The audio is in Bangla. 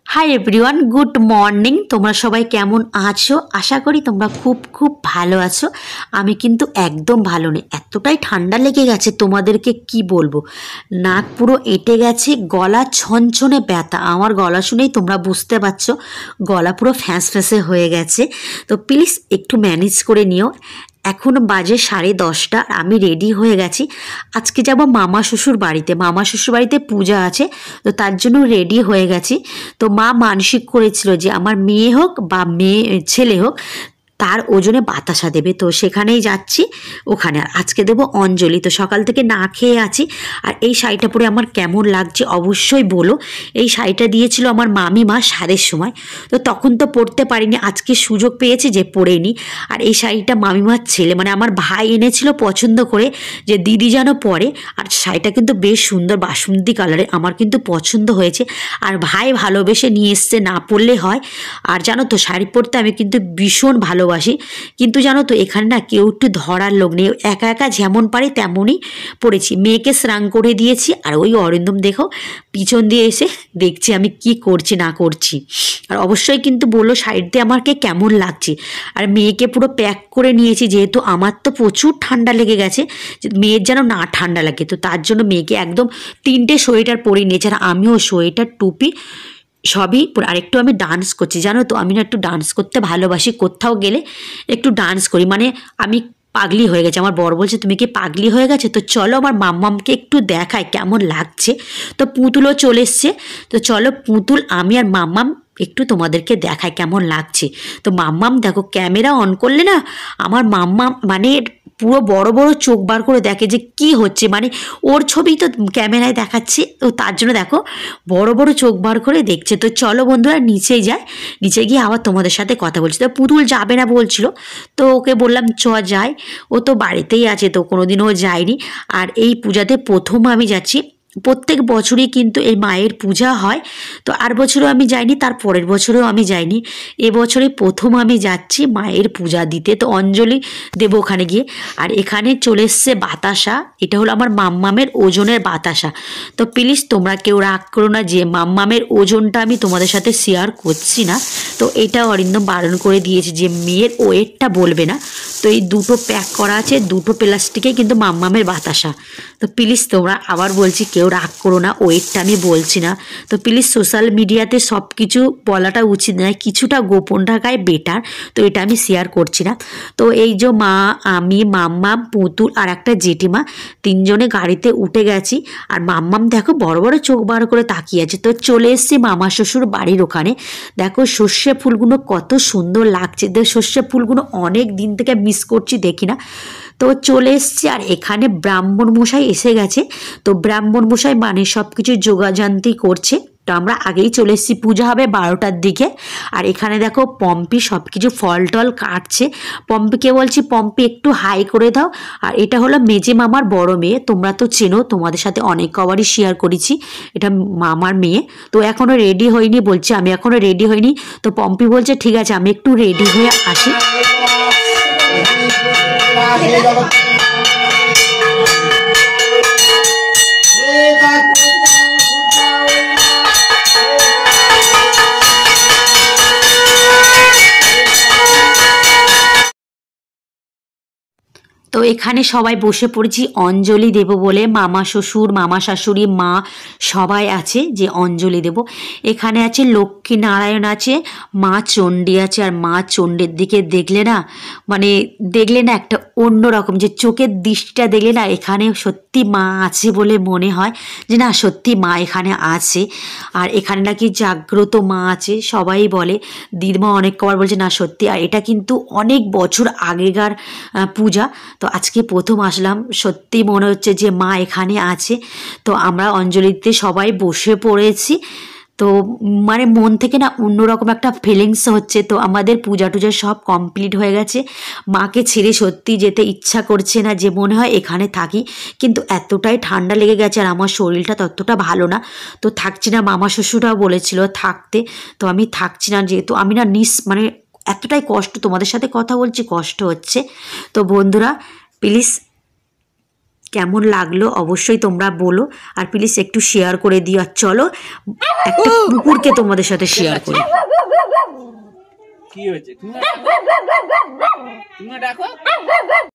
Hi everyone, good morning. তোমরা সবাই কেমন আছো? আশা করি তোমরা খুব খুব ভালো আছো। আমি কিন্তু একদম ভালো নেই, এতটাই ঠান্ডা লেগে গেছে তোমাদেরকে কি বলবো। নাক পুরো এঁটে গেছে, গলা ছনছনে ব্যথা। আমার গলা শুনেই তোমরা বুঝতে পারছো গলা পুরো ফ্যাঁস ফ্যাঁসে হয়ে গেছে। তো প্লিজ একটু ম্যানেজ করে নিও। এখন বাজে 10:30, আমি রেডি হয়ে গেছি। আজকে যাব মামা শ্বশুর বাড়িতে। মামা শ্বশুর বাড়িতে পূজা আছে, তো তার জন্য রেডি হয়ে গেছি। তো মা মানসিক করেছিল যে আমার মেয়ে হোক বা ছেলে হোক, তার ওজনে বাতাসা দেবে। তো সেখানেই যাচ্ছি ওখানে। আর আজকে দেবো অঞ্জলি। তো সকাল থেকে না খেয়ে আছি। আর এই শাড়িটা পরে আমার কেমন লাগছে অবশ্যই বলো। এই শাড়িটা দিয়েছিল আমার মামিমা সাদের সময়, তো তখন তো পরতে পারিনি, আজকে সুযোগ পেয়েছি যে পরে নিই। আর এই শাড়িটা মামিমার ছেলে মানে আমার ভাই এনেছিল পছন্দ করে, যে দিদি যেন পরে। আর শাড়িটা কিন্তু বেশ সুন্দর, বাসন্তী কালারে, আমার কিন্তু পছন্দ হয়েছে। আর ভাই ভালোবেসে নিয়ে এসছে, না পরলে হয়। আর জানো তো শাড়ি পরতে আমি কিন্তু ভীষণ ভালোবাসি, কিন্তু জানো তো এখানে না কেউ একটু ধরার লোক নেই। একা একা যেমন পারি তেমনই পড়েছি। মেয়েকে স্নান করে দিয়েছি, আর ওই অরিন্দম দেখো পিছন দিয়ে এসে দেখছি আমি কি করছি না করছি। আর অবশ্যই কিন্তু বললো শাড়িতে আমাকে কেমন লাগছে। আর মেয়েকে পুরো প্যাক করে নিয়েছি, যেহেতু আমার তো প্রচুর ঠান্ডা লেগে গেছে, মেয়ের যেন না ঠান্ডা লাগে। তো তার জন্য মেয়েকে একদম 3টে সোয়েটার পরে নিয়েছি। আর আমিও সোয়েটার, টুপি সবই। আর একটু আমি ডান্স করছি, জানো তো আমি না একটু ডান্স করতে ভালোবাসি। কোথাও গেলে একটু ডান্স করি, মানে আমি পাগলি হয়ে গেছে। আমার বর বলছে তুমি কি পাগলি হয়ে গেছে? তো চলো আমার মাম্মামকে একটু দেখায় কেমন লাগছে। তো পুতুলও চলে এসছে। তো চলো পুতুল, আমি আর মাম্মাম একটু তোমাদেরকে দেখায় কেমন লাগছে। তো মাম্মাম দেখো ক্যামেরা অন করলে না আমার মাম্মাম মানে পুরো বড় বড় চোখ বার করে দেখে যে কি হচ্ছে, মানে ওর ছবি তো ক্যামেরায় দেখাচ্ছে, তো তার জন্য দেখো বড় বড় চোখ বার করে দেখছে। তো চলো বন্ধুরা নিচেই যায়, নিচে গিয়ে আবার তোমাদের সাথে কথা বলছি। তো পুতুল যাবে না বলছিল, তো ওকে বললাম চ যাই। ও তো বাড়িতেই আছে, তো কোনোদিনও যায়নি। আর এই পূজাতে প্রথম আমি যাচ্ছি। প্রত্যেক বছরই কিন্তু এই মায়ের পূজা হয়, তো আর বছরও আমি যাইনি, তার পরের বছরেও আমি যাইনি। এবছরে প্রথম আমি যাচ্ছি মায়ের পূজা দিতে। তো অঞ্জলি দেবো ওখানে গিয়ে। আর এখানে চলে এসছে বাতাসা, এটা হলো আমার মাম্মামের ওজনের বাতাসা। তো প্লিজ তোমরা কেউ রাগ করো না যে মাম্মামের ওজনটা আমি তোমাদের সাথে শেয়ার করছি না। তো এটা অরিন্দম বারণ করে দিয়েছে যে মেয়ের ওয়েটটা বলবে না। তো এই দুটো প্যাক করা আছে, দুটো প্লাস্টিকে কিন্তু মাম্মামের বাতাসা। তো প্লিজ তোমরা, আবার বলছি কেউ রাগ করো না, ওয়েটটা আমি বলছি না। তো প্লিজ সোশ্যাল মিডিয়াতে সব কিছু বলাটা উচিত নয়, কিছুটা গোপন রাখাই বেটার। তো এটা আমি শেয়ার করছি না। তো এই যে মা, আমি, মাম্মাম, পুতুল আর একটা জেঠিমা, 3জনে গাড়িতে উঠে গেছি। আর মাম্মাম দেখো বড় বড় চোখ বার করে তাকিয়ে আছে। তো চলে এসছি মামা শ্বশুর বাড়ির ওখানে। দেখো সর্ষে ফুলগুলো কত সুন্দর লাগছে। সর্ষে ফুলগুলো অনেক দিন থেকে মিস করছি, দেখি না। তো চলে এসছি। আর এখানে ব্রাহ্মণ মশাই এসে গেছে। তো ব্রাহ্মণ মশাই মানে সব কিছু যোগাযান্তি করছে। তো আমরা আগেই চলে এসেছি, পূজা হবে 12টার দিকে। আর এখানে দেখো পম্পি সব কিছু ফল টল কাটছে। পম্পিকে বলছি পম্পি একটু হাই করে দাও। আর এটা হলো মেজে মামার বড় মেয়ে, তোমরা তো চেনো, তোমাদের সাথে অনেক কবারই শেয়ার করেছি, এটা মামার মেয়ে। তো এখনও রেডি হয়নি বলছে, আমি এখনও রেডি হইনি। তো পম্পি বলছে ঠিক আছে আমি একটু রেডি হয়ে আসি। তো এখানে সবাই বসে পড়েছি অঞ্জলি দেব বলে। মামা শ্বশুর, মামা শাশুড়ি, মা সবাই আছে যে অঞ্জলি দেব। এখানে আছে লক্ষ্মী নারায়ণ আছে, মা চণ্ডী আছে। আর মা চণ্ডীর দিকে দেখলে না একটা অন্যরকম, যে চোখের দৃষ্টিটা দেখলে না এখানে সত্যি মা আছে বলে মনে হয়, যে না সত্যি মা এখানে আছে। আর এখানে নাকি জাগ্রত মা আছে সবাই বলে, দিদিমা অনেক কবার বলছে না সত্যি। আর এটা কিন্তু অনেক বছর আগেকার পূজা। তো আজকে প্রথম আসলাম, সত্যি মনে হচ্ছে যে মা এখানে আছে। তো আমরা অঞ্জলিতে সবাই বসে পড়েছি। তো মানে মন থেকে না অন্যরকম একটা ফিলিংস হচ্ছে। তো আমাদের পূজা টুজা সব কমপ্লিট হয়ে গেছে, মাকে ছেড়ে সত্যি যেতে ইচ্ছা করছে না, যে মনে হয় এখানে থাকি, কিন্তু এতটাই ঠান্ডা লেগে গেছে আর আমার শরীরটা ততটা ভালো না, তো থাকছি না। মামা শ্বশুররাও বলেছিল থাকতে, তো আমি থাকছি না, যেহেতু আমি না মানে এতটাই কষ্ট, তোমাদের সাথে কথা বলছি কষ্ট হচ্ছে। তো বন্ধুরা প্লিজ কেমন লাগলো অবশ্যই তোমরা বলো, আর প্লিজ একটু শেয়ার করে দিও। আর চলো একটা কুকুরকে তোমাদের সাথে শেয়ার করি। কি হয়েছে? তুমি ডাকো।